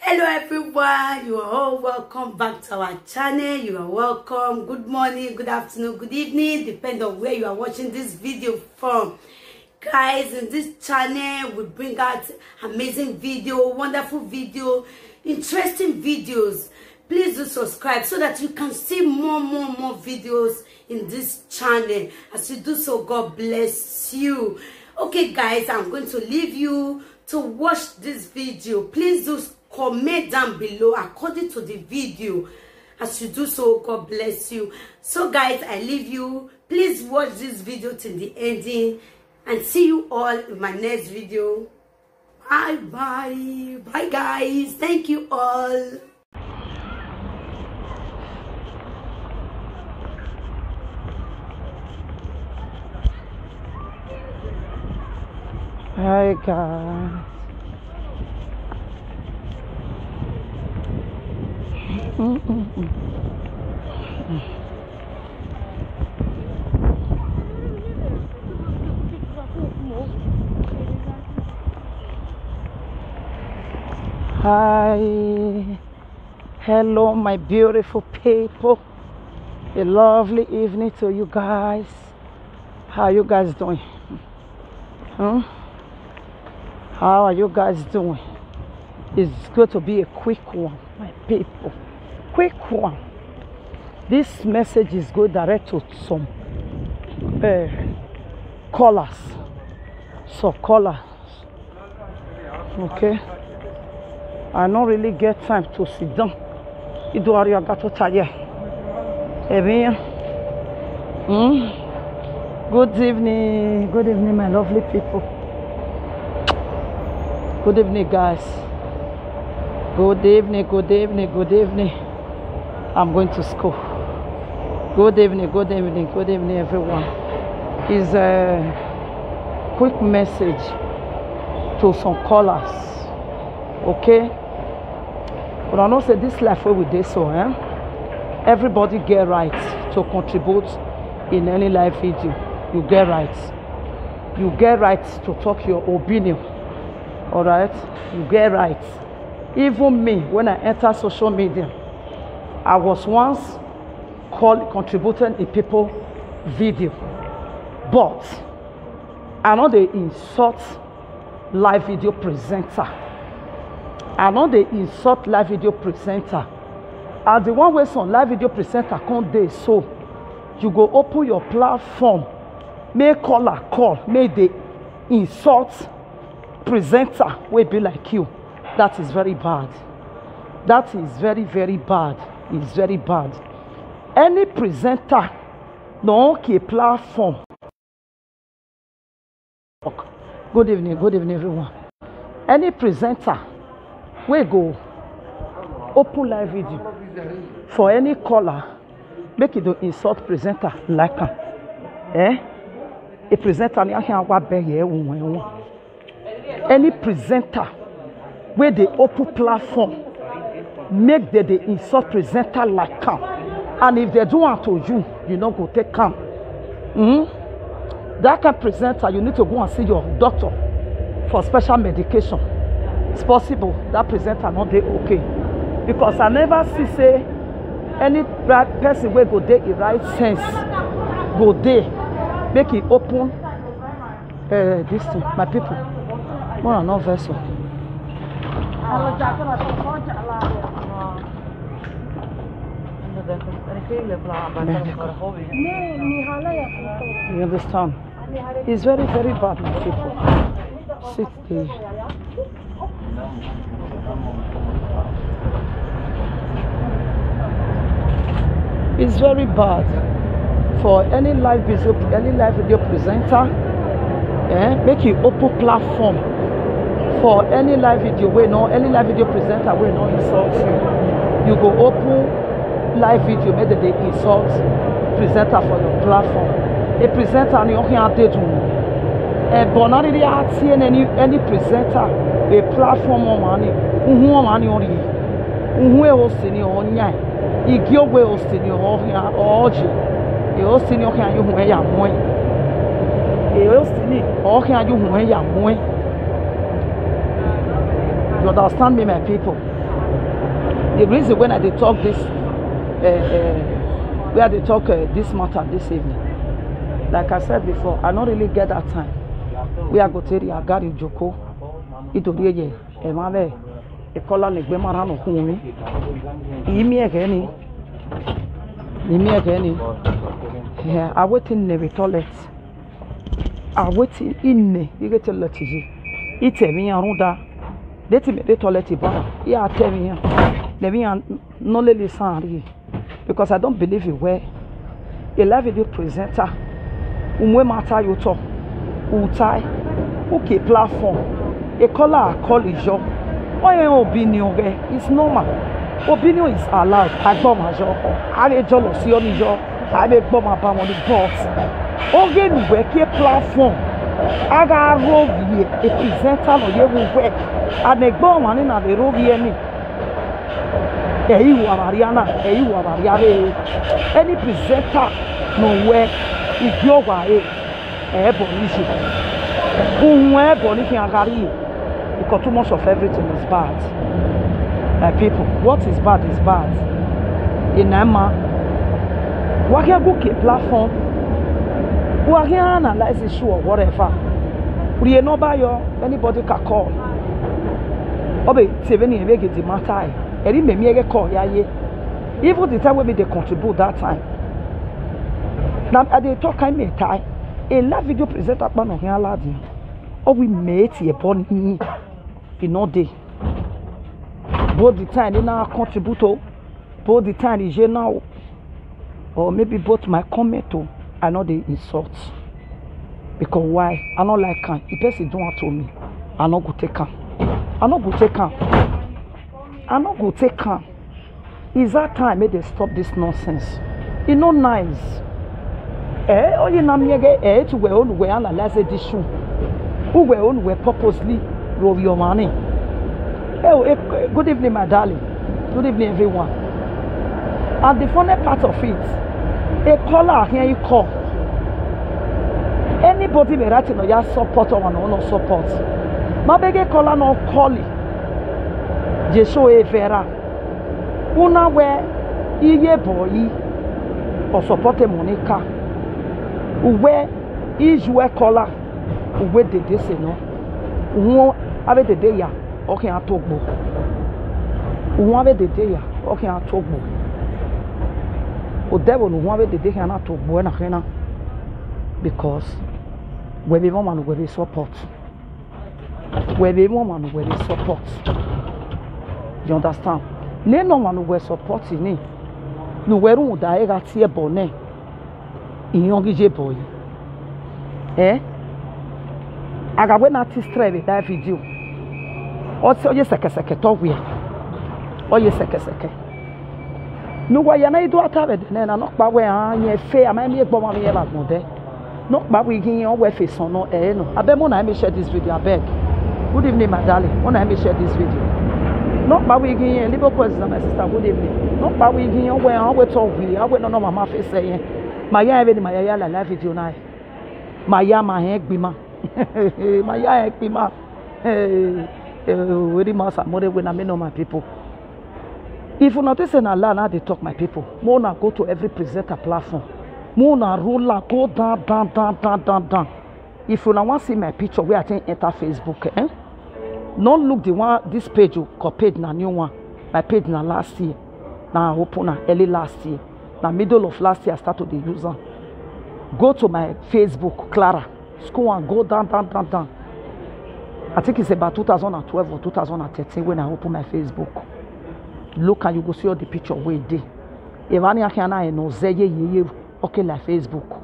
Hello everyone, you are all welcome back to our channel. You are welcome. Good morning, good afternoon, good evening, depending on where you are watching this video from. Guys, in this channel we bring out amazing video, wonderful video, interesting videos. Please do subscribe so that you can see more videos in this channel. As you do so, God bless you. Okay guys, I'm going to leave you to watch this video. Please do comment down below according to the video. As you do so, God bless you. So guys, I leave you. Please watch this video till the ending and see you all in my next video. Bye guys. Thank you all. Hi guys. Hi, hello my beautiful people. A lovely evening to you guys. How are you guys doing? How are you guys doing? It's going to be a quick one, my people. Quick one. This message is going direct to some callers. So callers. Okay. I don't really get time to sit down. I got to tire. Good evening, my lovely people. Good evening, guys. Good evening. I'm going to school. Good evening, everyone. It's a quick message to some callers. Okay? But I know say this life where we did so, everybody get right to contribute in any live video. You get right. You get right to talk your opinion. Alright? You get right. Even me, when I enter social media, I was once contributing a people video. But I know they insult live video presenter. And the one way some live video presenter can't do so, you go open your platform, make caller call, make the insult presenter will be like you. That is very bad. That is very bad. It's very bad. Any presenter no key platform. Good evening everyone. Any presenter we go open live video for any caller, make it the insult presenter like a presenter any presenter where they open platform, make the insult presenter like calm. And if they do want to you know go take calm. That kind of presenter, you need to go and see your doctor for special medication. It's possible that presenter not dey okay. Because I never see say any person where go dey in right sense go dey make it open this thing, my people. More no vessel. You understand? It's very bad, my people. 60. It's very bad for any live video presenter. Make you open platform for any live video any live video presenter will not insult you. You go open live video, make they insult presenter for your platform. A presenter and you can't do but not really any presenter a platform on money. Money on you. Hosting your igio we hosting your orgy. You hosting your can you You understand me, my people? The reason when I dey talk this, where they talk this matter this evening, like I said before, I don't really get that time. We are going to tell you, I got you, Joko. It will be a mother, a collar like Bemarano, who me. Imi again. Yeah, I wait in the toilet. I wait in the, you get a lot to you. It's a me around that. Let me the toilet bar. Yeah, tell me. Let me no listen because I don't believe you where a live video presenter. Umwe matter you talk. Utai. Okay, platform. A caller call is your. Why your opinion? It's normal. Opinion is allowed. I go my job. I be jealous. You on job. I be bomb up on the box. Okay, we work a platform. I got roll here. A presenter no you will work. I make bomb and na the roll here me. You are Mariana. You are Mariana. Any presenter no work. If your way, ebony, because too much of everything is bad. People, what is bad is bad. In Emma, what can book a platform? What can analyze the show or whatever? We are not by your anybody can call. Obey 70 and make it the matter. And it may make a call, yeah. Even the time when they contribute that time. Now, I dey talk kind of tie. A live video presenter man on here lad. Or we made a born in no day. Both the time they now contribute, both the time is now, or maybe both my comment to I know they insult. Because why? I don't like can. If person don't want to me, I not go take can. I not go take can. I not go take can. Is that time may they stop this nonsense? It's not nice. Oh, you know, to where on where analyze the issue. Who were on where purposely rob your money. Good evening, my darling. Good evening, everyone. And the funny part of it, a caller here you call. Anybody may write in your support or no support. My big caller no calling. Jesho e vera. Una where iye boy or support Monica. Where is your caller? Where did they say no? Who have the day ya? Okay, I talk more. Who have the day ya? Okay, I talk more. O devil who have the day ya na talk more na because we be woman we be support. We be woman we be support. You understand? Ne no man we support ni. No we run da e ga tie bonne. Inyongije boy. I got when artist try with that video. Also, you seke talk we. Or you seke. No way, you know, do what I did. Then I knock back where I fair. I may bomb me about no day. Knock back we give you face on no air. No, I bet when I may share this video. I beg. Good evening, my darling. When I may share this video. Knock back we give you Liverpool president, my sister. Good evening. Knock back we give you where I will talk with you. I will not know my face saying. My yae my yae la live video now. My ya my head be ma. My yae be ma. Very much more when I know my people. If you notice in Allah now they talk my people. More now go to every presenter platform. More now roll go down. If you now want to see my picture where I think enter Facebook, don't look the one this page you copied na new one. My page na last year. Now open na early last year. Now middle of last year I started to use them. Go to my Facebook, Clara. Scroll and go down. I think it's about 2012 or 2013 when I open my Facebook. Look and you go see all the picture where it is. Ivani akana eno zeye ye okay like Facebook.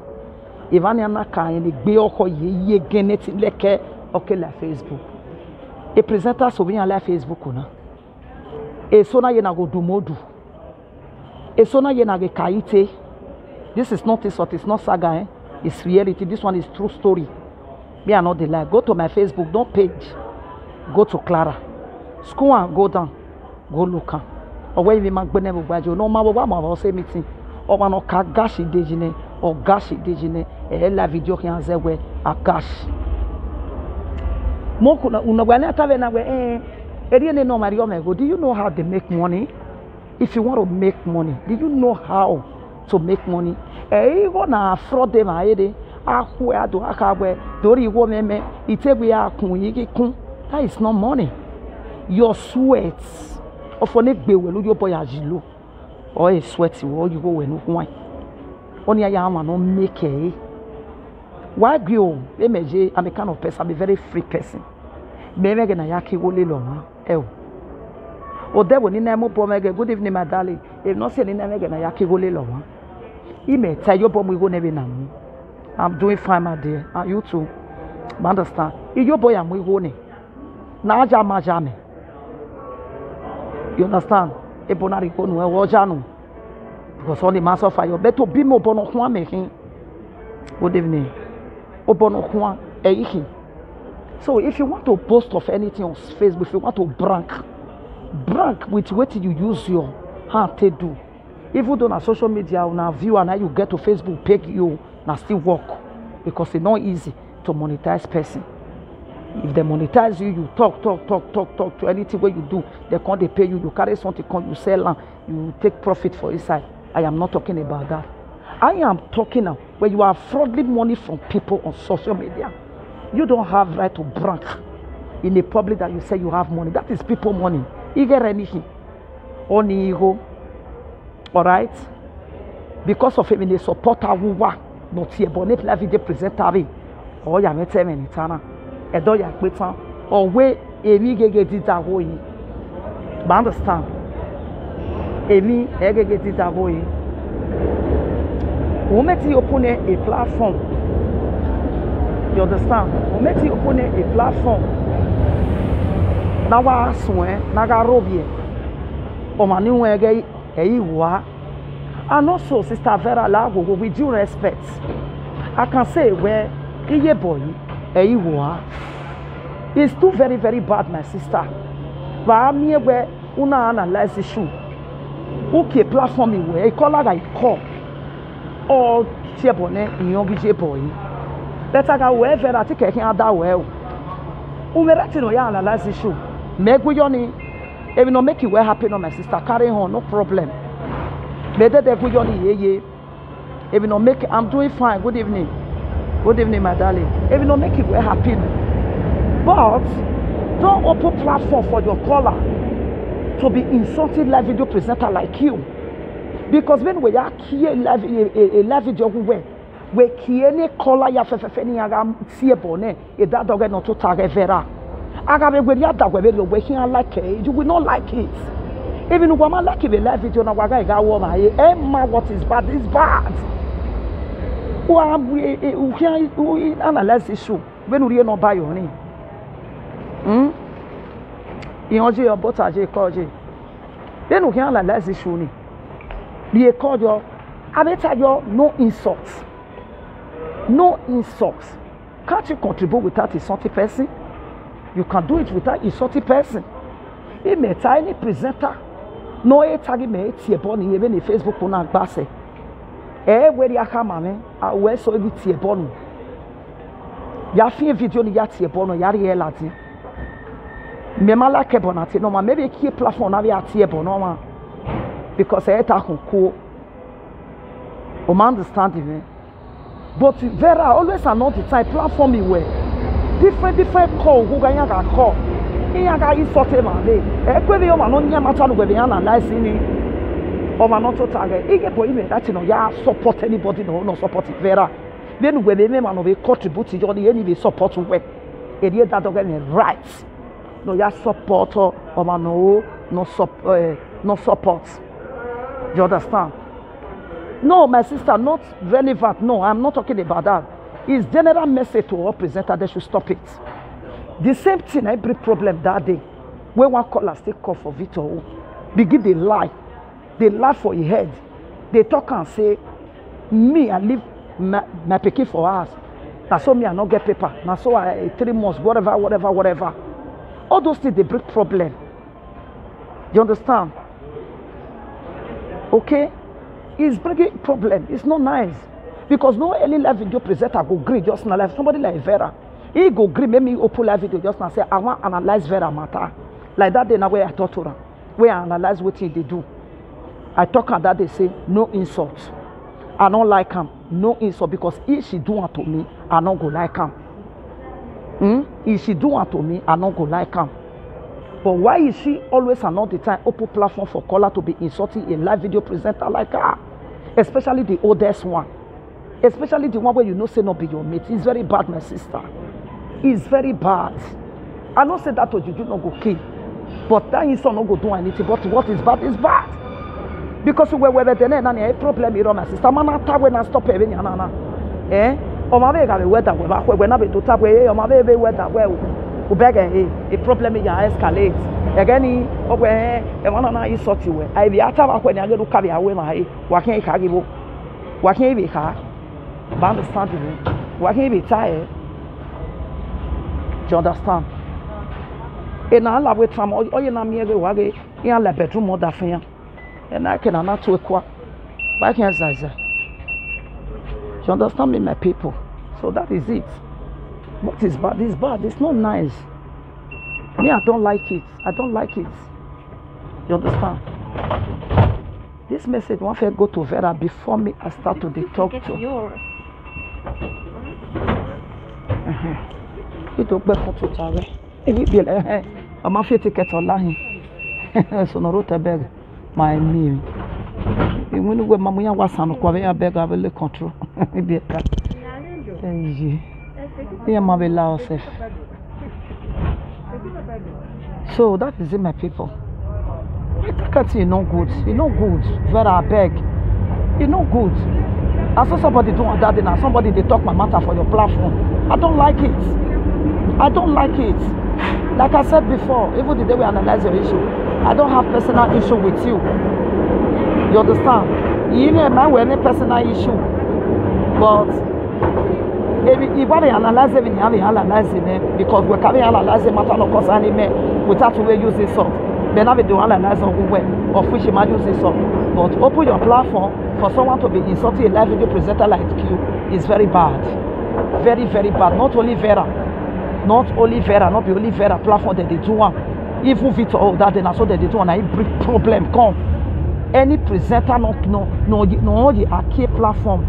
Ivani anaka ene gbe oko ye geneti leke okay like Facebook. A presenter so bien like Facebook na. E so na ye na go do modu. E so na ye na ge kaite. This is not sort, it's not saga, it's reality. This one is true story. Me are not the lie. Go to my Facebook, don't page. Go to Clara. School and go down. Go look. Or when we make benevo bajo, no matter what my say meeting. Or one or gashi dejine or gashi dejine. La video can say where a gash. Mokuna una when I tell you, do you know how they make money? if you want to make money, do you know how to make money? Even na fraud them aide, akwe do akagwe, dori wo meme, itebwe akun yiki kun. That is not money. Your sweat, of one be well, your boy ajilo, or a sweaty, or you go when wine. Only I am no make a. Why go? MJ, I'm a kind of person, I'm a very free person. Maybe again, I yaki wole long. Oh, there will name up good evening, my darling. If not saying name again, I yaki wole long. He may tell your bomb we go never now. I'm doing fine, my dear. And you too. Understand? If your boy am we go na majame. You understand? Ebonari ko no e wojanu. Because on the mass of fire, beto bimo bono kwa mekin. Good evening. Obono kwa eikin. So if you want to post of anything on Facebook, if you want to brag with what you use your hand to do. Even though on social media, on view and now you get to Facebook, pay you, now still work. Because it's not easy to monetize person. If they monetize you, you talk to anything what you do, they can't they pay you, you carry something, you sell and you take profit for inside. I am not talking about that. I am talking now when you are frauding money from people on social media. You don't have right to brag in the public that you say you have money. That is people money. You get anything. Only ego. Alright? Because of him, they support our work. Not here, but not video presenter. Or ya mete me nitana. Edo ya kwetan. Or we emi gege dita hoyi. But understand? Emi gege dita hoyi. We make you open a platform. You understand? We make you open a platform. Nawa swen, naga robie. Omani wege eiwa. And also, Sister Vera Lago, with due respect, I can say where iye boy eiwa. It's too very bad, my sister. But me where una analyze issue. Okay, platform where I call like call. Or tiebone in young boy. Better go wherever I take a hand that well. Umerati ya analyze issue. Make we yoni. If you no make you well happy, no my sister carry on, no problem. Better they go yoni ye. If you no make, I'm doing fine. Good evening, my darling. If you no make you well happy, but don't open platform for your caller to be insulting live video presenter like you. Because when we are here live video we kiene caller ya fefefeni aga sie bone e that dog not to tag vera. Aga be we ya that we like it, you will not like it. Even when I like it live video na waga ga wo ma e ma what is bad is bad. We analyze issue when we no buy your name. Ionje your butter je koje. Then we can analyze issue ni. Be called your abeta your no insults. No insults. Can't you contribute without insulting person? You can do it without insulting person. He may tiny presenter. No a tag me tiebon even in Facebook on base. Where ya come I wear so it tiebon. Ya fi video ni ya tiebon ya reality. Memala kebonati no ma maybe key platform na ya tiebon no. Because I can cool. Understand me. But Vera always announce the time platform me where different call who can call. He got insulted man. Equally, you man on your matter with the analyze ni. Or man not to target. He get for him that you know ya support anybody no support Vera. Then when the man of a contribute to the enemy support to work. It is that again right. No ya support or man no support. You understand? No, my sister, not relevant. No, I'm not talking about that. It's general message to all presenters. They should stop it. The same thing, every problem that day. When one caller take call for Victor, begin they lie. They lie for your head. They talk and say, me, I leave my pikin for us. That's so me, I not get paper. Now so I 3 months, whatever. All those things, they bring problem. You understand? Okay? It's bringing problem. It's not nice. Because no early live video presenter go agree just now live. Somebody like Vera. He go agree, make me open live video just now say, I want to analyze Vera matter. Like that day now where I talk to her. Where I analyze what they do. I talk and that they say no insult. I don't like him. No insult because if she do it to me, I don't go like him. If she do it to me, I don't go like him. But why is she always and all the time open platform for caller to be insulting a live video presenter like her? Especially the oldest one. Especially the one where you know say no be your mate. It's very bad, my sister. It's very bad. I don't say that to you not go kill. But that insult not go do anything. But what is bad is bad. Because we were there and a problem here, my sister. Man, I when I stop having yana. Or my baby weather when I be to tap away, or my baby weather well. A problem is escalate. Again, where a one is sort you. I be at when I go to carry away my walking a cargo. Walking a car. But understand me. Walking be tired. Do you understand? And I love with some or you know me every way in a bedroom or that thing. And I cannot to a quack. Why can't I say? Do you understand me, my people? So that is it. What is bad? It's bad. It's not nice. Me, I don't like it. I don't like it. You understand? This message, one fair go to Vera before me. I start to talk to. You don't go to Tare. If we be like, I'm a ticket online. So no route beg my name. You want to go, Mamma was on a beg. I will control. Maybe yeah, my self. So that is it, my people. You know good. You know good. Vera beg. You know good. I saw somebody doing that and somebody they talk my matter for your platform. I don't like it. I don't like it. Like I said before, even the day we analyze your issue, I don't have personal issue with you. You understand? You know, I have a personal issue. But if I analyze it, I analyze it because we can analyze the matter of course without we use this song. Then I will do analyze on where of which you might use this song. But open your platform for someone to be insulting a live video presenter like you is very bad. Very, very bad. Not only Vera, not the only Vera platform that they do one. Even if all that then so that they do one, I bring problem come. Any presenter no a key platform.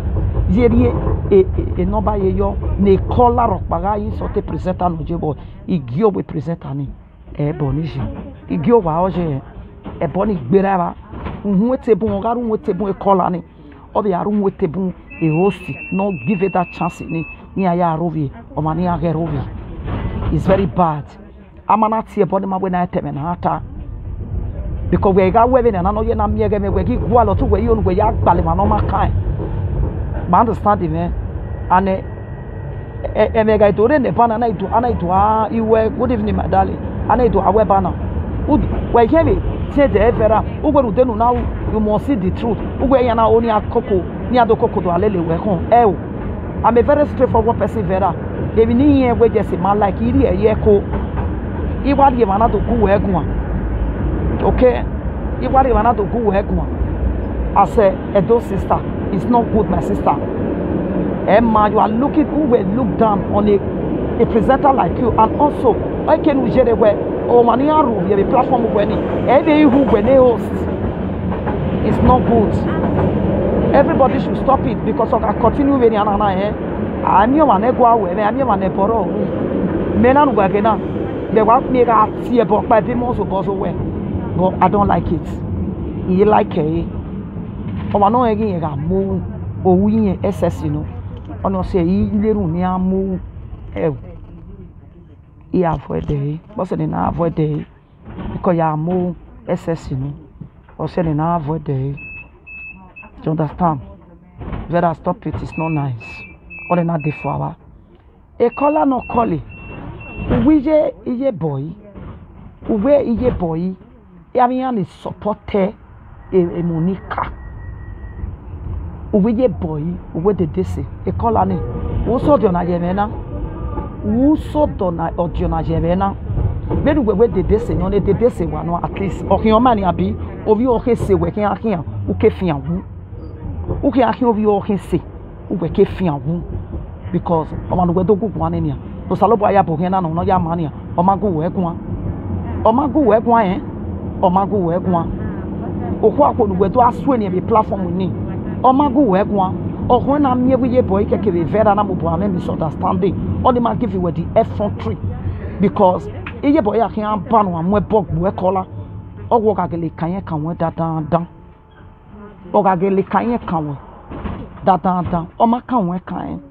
Yeri e no ba ye yo ne kola rock baga yi so te presenter no jebo igio we presenter ni e boniji igio wa oje e boni gbera ba hu etebun garu hu etebun e kola ni obi aru hu etebun e host no give it that chance ni aya rovi o mani age rovi. It's very bad. Amana tie boni ma we na teme na ata because we ga we na no ye na miege me we gi gwa lo to we yo no we ya gbale ma no ma kai. I understand me, and a guy to run the banana to Anaitua, you were good evening, my darling. Anaitua, our banner. Would where heavy, said the Evera, who will then now you must see the truth. Who were only a cocoa near the cocoa to a lily where home. Oh, I'm a very straightforward person, Vera. Even here, where just a man like Idi, a yeko. He want you another go egg. Okay, he want you another go egg. I say, a dose sister. It's not good, my sister. Emma, you are looking who will look down on a presenter like you, and also I can we share where oh mania room you have a platform when every who when they host. It's not good. Everybody should stop it because of I continue when I'm your man go away, I'm your man poro. Menan wagena. They want me to see about by the most of us away. But I don't like it. You like it. Oh, I know again you got move or we SS, you know. On your say, little near move. Yeah, for a day. What's an hour a day? Because you are move SS, you know. Or say an hour a day. Do you understand? Better stop it, it's not nice. Or not the flower. A color no collie. We is a boy. Where is a boy? Yamian is supported a Monica. Uwe boy, uwe de desi. E kola ni. Uso diona jemena. Uso dona odiona jemena. Bedu we de desi. None de desi wano at least. Oki omani abi. Ovi oke se weke akia. Uke fiyan wu. Uke akia ovi oke se. Uwe ke fiyan wu. Because omanu we do gu kwane niya. To salobo aya bo hena no ya mania. Omagu we kwa. Omagu we kwa Omagu we kwa. okwa ko no wedo aso ne be platform ni omago we kwa ohun na me we boy keke be vera na mo bo am misunderstanding all the man give you the effrontery because iye boy akan ban wa mo bog we kola owo ka gele kan we dadan o ka gele kan we dadan o ma kan we kan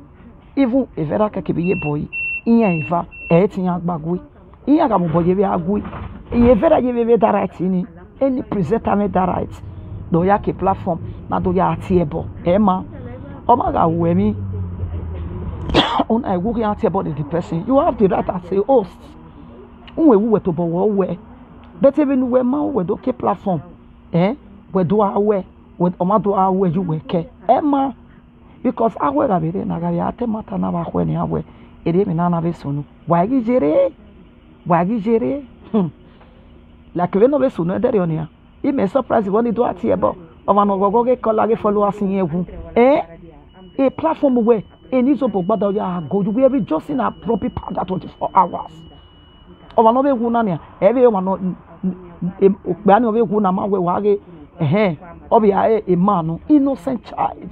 even e vera keke be ye boy iya eva e tin agbagwe iya ka mo boy ye be agwe iye vera ye be that right ni any presenter me that right do ya ke platform na do ya atiebo ema o ma ga we mi on I go ya atiebo the person you have the right as a host unwe we to bo we but even we ma we do ke platform we do awe we o ma do awe you we ke ema because awe ga be na ga ya temata na ba kwe ni awe ere mi na na be sunu wa gi jere la que no be sunu eder yonia I me surprise when do atiebo o ma no gogo ge kola ge followers yin ewu a platform where any so gbada ya go you be just in a proper that 24 hours o ma no be wu na ne e be o ma no gba ni o be wu na ma we wa ge o be a man no innocent child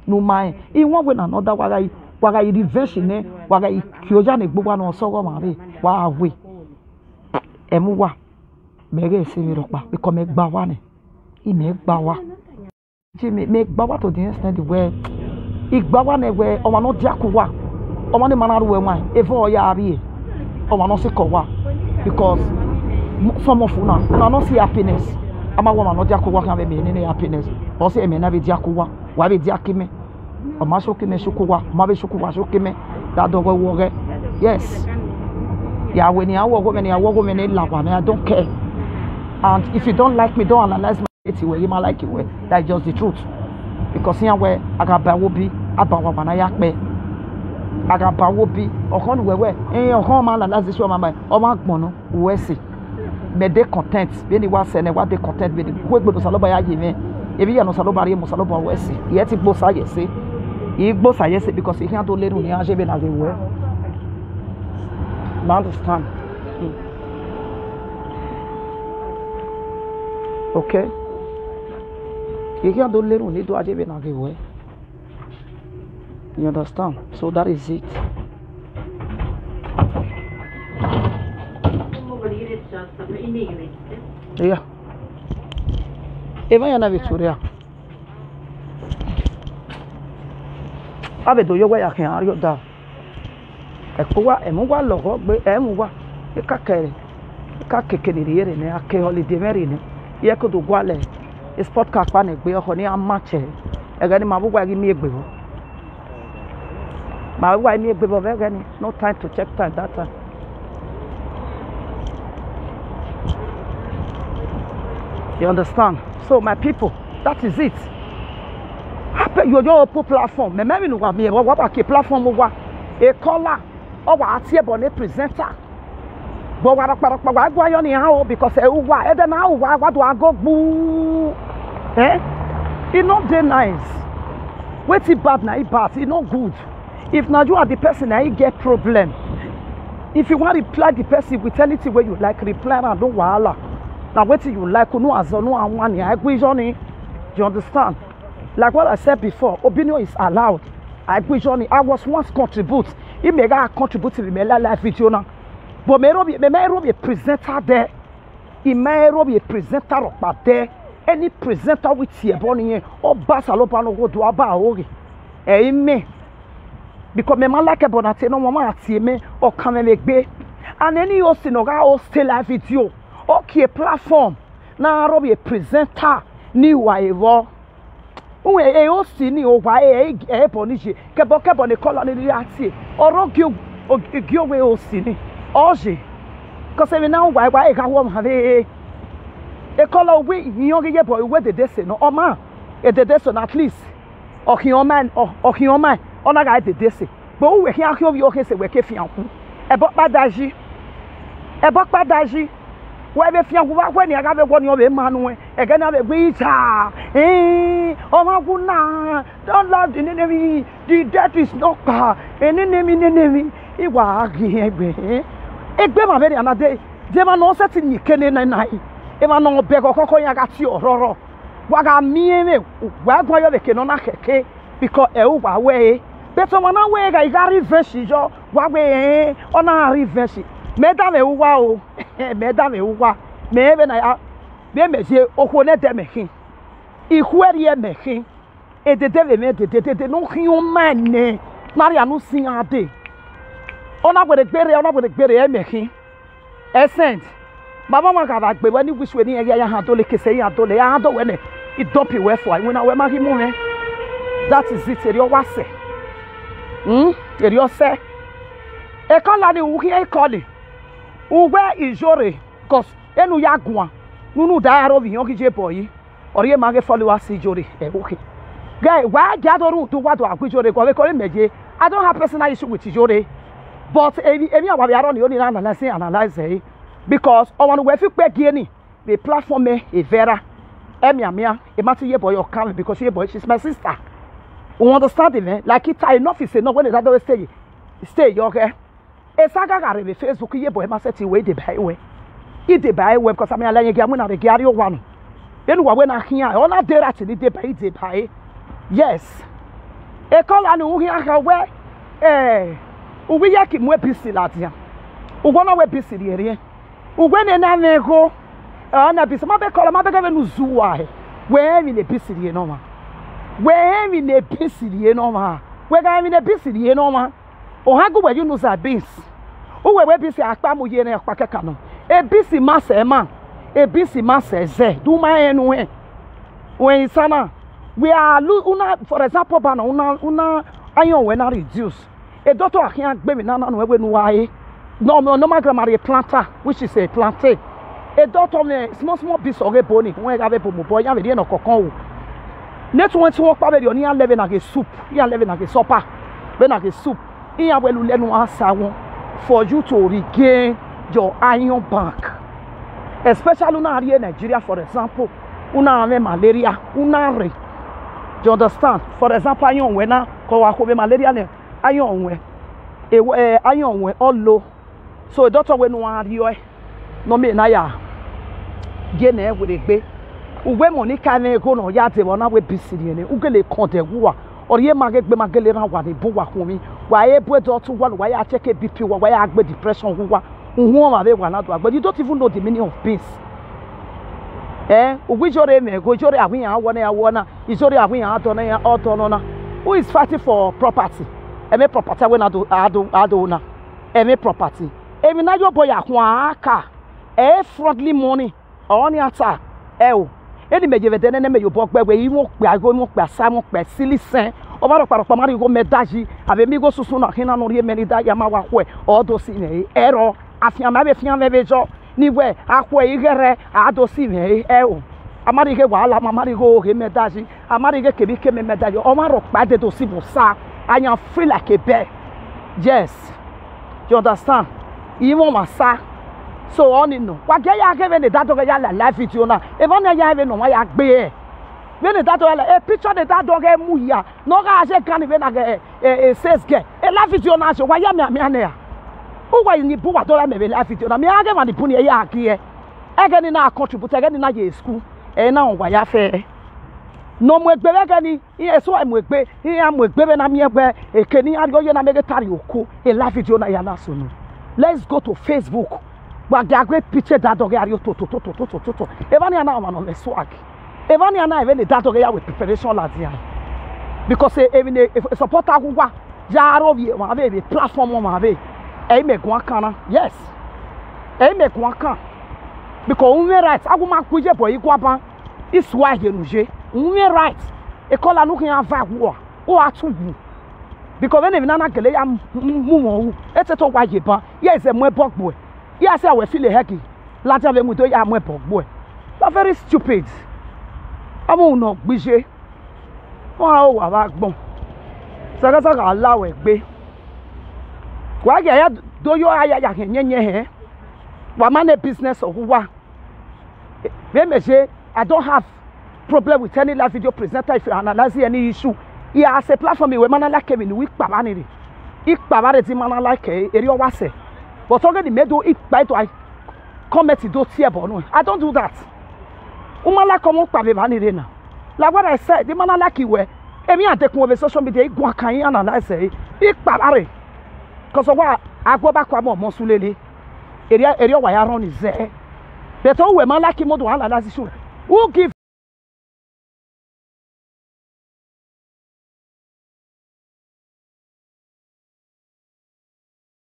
no mind in one way another waga revenge ne waga kioja ne gbogbo na so go ma be wa we emu wa mege se mi ropa because me gba wa ni I me gba wa ji me gba wa to the extent where igba wa ne we o ma no diaku wa o ma ne manaru we wan e fo ya abi o ma no se ko wa because some of una no see happiness ama wa ma no diaku wa kan be me ni happiness o se me na be diaku wa be diakime o ma so kime shuku wa ma be shuku wa so kime that do go wo yes ya we ni awo go me ni awo go me ni la wa me I don't care. And if you don't like me, don't analyze my way. You might like it way. That's just the truth. Because here where agaba will be abawa wana yakbe. Agaba will be okon wewe. Okon man analyze this one my. Oma gbono we see. Me dey content. Be ni wa se ne wa dey content be the quick gbo saloba ya yime. Ebi ya no saloba re mo saloba we see. Ye ti gbo sa ye see. E gbo sa ye see because he can't do leru ni anje be na we we. You understand? Okay. You can't do little need to achieve na give way. You understand? So that is it. Yeah. Even yana Victoria. Abe do yo wa ya kan ari da. Ekowa emuwa logo gbe emuwa ikakere. Ikakeke ni yere ne ake holiday meri ne. Ye ko do gwale e sport car kwa na gbe ho ni amache e ga ni ma bugwa gi mi egbe bo ma bugwa mi egbe bo be ga ni no time to check time that time. You understand? So my people, that is it. Happen you your platform me me no wa me wa ba ke platform wa e caller o wa atie bo ne presenter. But what go on how because why then how what do I go boo? It's not very nice. What's it bad now? It bad. It's not good. If now you are the person I get problem. If you want to reply the person with anything where you like, reply and don't wahala. Now what you like, no as no one I agree Johnny. You understand? Like what I said before, opinion is allowed. I agree Johnny. I was once contribute. It may get contribute to my life video now. But me be a presenter there. He may be a presenter up there. Any presenter with here born or Basalopa no go to Aba Ori. Me. Because me man like a bonate no mama see me or come make be. And any host no go stay live video. Okay, platform. Now I be a presenter. Ni wa evo. Uwe host ni o wa bonishi. Kebo ne call on the ati. Oro gyo we host ni. Oje, because every now why I can't have a color way young boy where the destiny no man at the destiny at least or your man or your man on a guy the destiny. But we can't have your case we're keffing about badaji where if you when you have one of a man again have a wheater oh my goodness don't love the enemy the death is not car an enemy it was egbe ma very another dey ma no set ni kene na nai e ma no be kokoko ya ga ti ororo waga mieme wa gwa yo beke no na keke because e wo wa we beto na we ga igari version jo wa we ona reverse me da me wa o me da me wa me be na ya be meje okwo ne de me hin ihueri e me hin e de de me de no hin o mane maria no sin ade ona go de gbere e me hin essence baba ma ka ba gbe wani wish we ni ya ha to le kese ya to le ya do we ne idopi we for when na we ma hi mu he that is it eri o wa se eri o se e kan la ni wu hi e koli ugwe ijore cause enu ya gwa nunu da aro bi yon ki je boy ori e ma ge followers ijore e okay guy why gathering to what agwijore ko we ko meje I don't have personal issue with ijore but emi awa bi aro ni oni analyze because I want to we fi pe gie ni the platform e vera emiamia e ma ti ye boy o come because ye boy she's my sister you understand me like it enough is enough when that always stay okay e saga gare be Facebook ye boy ma set we dey buy we e dey buy we because am ala ye ga mu na de gari o wanu enu wa we na hia o na dey rat ni dey buy yes e call anu hu hia ka we uwe ya ki mu episi latia ugwo na we episi rie ugwe ne na nego na bisi ma be call ma be ga nu zuwa he we mi ne episi rie no ma we mi ne episi rie no ma we ga mi ne episi rie no ma o ha go we you know za beans o we episi akpa mo ye na akpa keka no ebisi ma se ma ebisi ma se ze do ma enu he when sana we are una for example bana una ayon we na reduce a doctor akan gbe mi na no we nu waye normal grammar planter which is a plantain a doctor me small piece of bone when ga be mo boy ya be dey no kokon wo net won ti won pa be dey oni 11 na soup ya 11 na supper be na soup iya welu lenu asa won for you to regain your iron bank especially una here in Nigeria for example una have malaria una re do you understand for example iron we na ko wa ko be malaria ne iron we iron we all low so doctor we no are you no me na ya ge na e we gbe uwe money ka na ego no ya te na we bisiri ne ugele konte wuwa oriye mage gbe magele ran wa de bo wa kun mi wa e bo do to wa ya check BP wa ya gbe depression wuwa unhu ma be wa na do agbe you don't even know the meaning of peace ugwijore me go jore awin ya wo na ya wo na ijore awin ya ato na ya auto no na who is fighting for property eme property we na do na eme property emi na yo boy akwa aka fraudly money oni ata o eni meje vede ne me yo bo gbe yi mo pe ago mo pe asa mo pe silisen o ba ro paropọ mari go medaji abe mi go susu na hina no rie meni da ya ma wa ko o do si ne ero afian ma be fian be jo ni we akwa igere ado si ne o amari ke wala amari go ke medaji amari ke kebi ke me medaji o ma ro pade do si busa anya feel like a bear yes you understand even masa so on no wa ge ya ke be that dog ya la life it you na e ba na ya be no wa ya gbe e be ne that dog la e picture the that dog e mu ya no ga se kan be na ge says ge e life it you na so wa ya me na ya o wa ni bu wa do la me be life it you na me ya ge ma ni bu ni e ya ki e ge ni na contribute ge ni na ye school e na wa ya fe no mo egbe be ge ni e so mo egbe e mo egbe be na me egbe e ke ni arigo ye na me ge tari oko e life it you na ya na so no. Let's go to Facebook. But they are great picture that dog are to. Evania na man on the swag. Evania na even that dog with preparation like that. Because even a supporter who wa jaro bi ma be platform ma be. E me gwa kana. Yes. E me gwa kan. Because we right aguma kuje boy igwa ban. Iswa he nuje. We right. E kola no kan ava wo. O atugu. Because when na gele ya mumu eteto wa yeba yes e mo bogbo yes I will feel heki later be mu to ya mo bogbo that very stupid amu no gbise won wa ba gbon saka alawe gbe wa ge ya do yo aya ya nyenye he wa man business owa be me say I don't have problem with any live video presenter if you analyze any issue. Yeah, as a platform we man like Kevin we kpabani ikpabare ti man like eri o wase but already made do ikpa to I comment do tie bo no I don't do that umala komo kpabe bani re na Like what I said, the man like you were. Emi and take over social media. Go can you analyze it? Ikpabare. Because of what I go back kwa mo monsulele. Area wire run is there. But all we man like him do analyze issue. Who give